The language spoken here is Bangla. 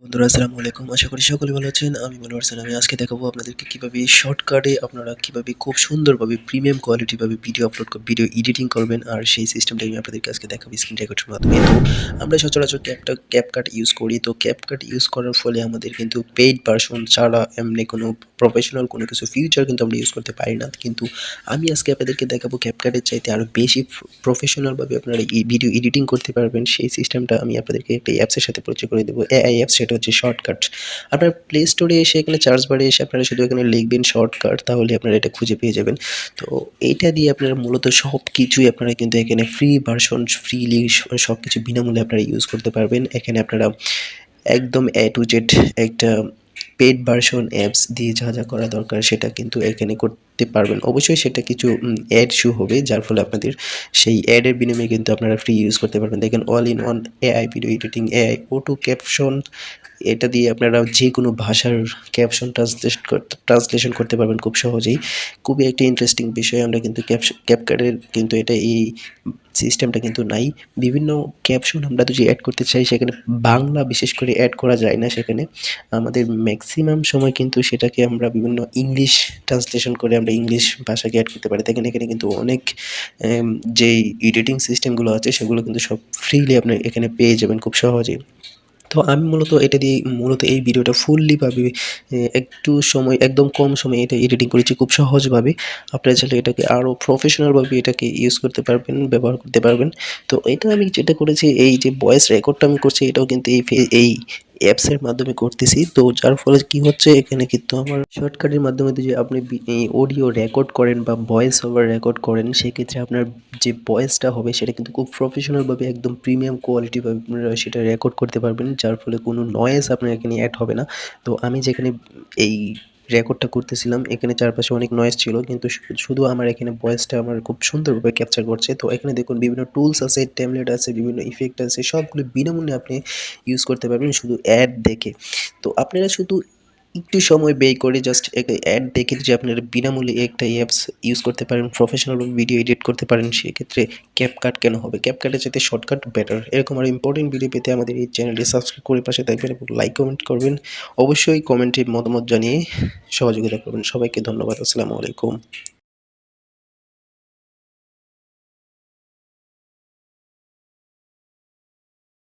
বন্ধুরা আসসালামু আলাইকুম। আশা করি সকলে ভালো আছেন। আমি মনোয়ার হোসেন। আমি আজকে দেখাবো আপনাদেরকে কিভাবে শর্টকাটে আপনারা কিভাবে খুব সুন্দরভাবে প্রিমিয়াম কোয়ালিটি ভাবে ভিডিও এডিটিং করবেন। আর সেই সিস্টেমটাই আমি আপনাদেরকে আজকে দেখাবো স্ক্রিন রেকর্ডের মাধ্যমে। তো আমরা সচরাচর ক্যাপকাট ইউজ করি। তো ক্যাপকাট ইউজ করার ফলে আমাদের কিন্তু পেইড ভার্সন ছাড়া এমনি কোনো প্রফেশনাল কোনো কিছু ফিচার কিন্তু আমরা ইউজ করতে পারি না। কিন্তু আমি আজকে আপনাদেরকে দেখাবো ক্যাপকাটের চাইতে আরও বেশি প্রফেশনালভাবে আপনারা এই ভিডিও এডিটিং করতে পারবেন। সেই সিস্টেমটা আমি আপনাদেরকে একটা অ্যাপসের সাথে পরিচয় করে দেবো। এআই অ্যাপস, সেটা হচ্ছে শর্টকাট। আপনার প্লে স্টোরে এসে এখানে সার্চ বারে এসে আপনারা শুধু এখানে লিখবেন শর্টকাট, তাহলে আপনারা এটা খুঁজে পেয়ে যাবেন। তো এইটা দিয়ে আপনারা মূলত সব কিছুই আপনারা কিন্তু এখানে ফ্রি ভার্সন ফ্রিলি সব কিছু বিনামূল্যে আপনারা ইউজ করতে পারবেন। এখানে আপনারা একদম এ টু জেড একটা পেইড ভার্সন অ্যাপস দিয়ে যা যা করা দরকার সেটা কিন্তু এখানে করতে পারবেন। অবশ্যই সেটা কিছু অ্যাড শো হবে, যার ফলে আপনাদের সেই অ্যাডের বিনিময়ে কিন্তু আপনারা ফ্রি ইউজ করতে পারবেন। দেখেন all in one AI video editing, AI auto caption, এটা দিয়ে আপনারা যে কোনো ভাষার ক্যাপশন ট্রান্সলেশন করতে পারবেন খুব সহজেই। খুবই একটা ইন্টারেস্টিং বিষয়। আমরা কিন্তু ক্যাপকাটের কিন্তু এটা এই সিস্টেমটা কিন্তু নাই। বিভিন্ন ক্যাপশন আমরা যদি অ্যাড করতে চাই সেখানে বাংলা বিশেষ করে অ্যাড করা যায় না। সেখানে আমাদের ম্যাক্সিমাম সময় কিন্তু সেটাকে আমরা বিভিন্ন ইংলিশ ট্রান্সলেশন করে আমরা ইংলিশ ভাষাকে অ্যাড করতে পারি। দেখেন এখানে কিন্তু অনেক যেই এডিটিং সিস্টেমগুলো আছে সেগুলো কিন্তু সব ফ্রিলি আপনি এখানে পেয়ে যাবেন খুব সহজেই। তো আমি মূলত এটা দিয়ে এই ভিডিওটা ফুললিভাবে একটু সময় একদম কম সময়ে এটা এডিটিং করেছি খুব সহজভাবে। আপনারা চাইলে এটাকে আরও প্রফেশনালভাবে এটাকে ইউজ করতে পারবেন, ব্যবহার করতে পারবেন। তো এটা আমি যেটা করেছি, এই যে ভয়েস রেকর্ডটা আমি করছি এটাও কিন্তু এই অ্যাপসের মাধ্যমে করতেছি। তো যার ফলে কি হচ্ছে, এখানে কিন্তু আমার শর্টকাটের মাধ্যমে যদি আপনি এই অডিও রেকর্ড করেন বা ভয়েস ওভার রেকর্ড করেন, সেক্ষেত্রে আপনার যে ভয়েসটা হবে সেটা কিন্তু খুব প্রফেশনালভাবে একদম প্রিমিয়াম কোয়ালিটিভাবে আপনারা সেটা রেকর্ড করতে পারবেন, যার ফলে কোনো নয়েজ আপনার এখানে অ্যাড হবে না। তো আমি যেখানে এই রেকর্ডটা করতেছিলাম এখানে চারপাশে অনেক নয়েজ ছিল, কিন্তু শুধু আমার এখানে ভয়েসটা আমার খুব সুন্দরভাবে ক্যাপচার করছে। তো এখানে দেখুন বিভিন্ন টুলস আছে, ট্যাবলেট আছে, বিভিন্ন ইফেক্ট আছে, সবগুলো বিনামূল্যে আপনি ইউজ করতে পারবেন শুধু অ্যাড দেখে। তো আপনারা শুধু একটু সময় ব্যয় করে জাস্ট অ্যাড দেখে যে আপনারা বিনামূল্যে একটা অ্যাপস ইউজ করতে পারেন, প্রফেশনাল ভিডিও এডিট করতে পারেন, সেক্ষেত্রে ক্যাপকাট কেন হবে? ক্যাপকাটের চাইতে শর্টকাট বেটার। এরকম আরও ইম্পর্টেন্ট ভিডিও পেতে আমাদের এই চ্যানেলটি সাবস্ক্রাইব করে পাশে থাকবেন এবং লাইক কমেন্ট করবেন। অবশ্যই কমেন্টে মতামত জানিয়ে সহযোগিতা করবেন। সবাইকে ধন্যবাদ। আসসালামু আলাইকুম।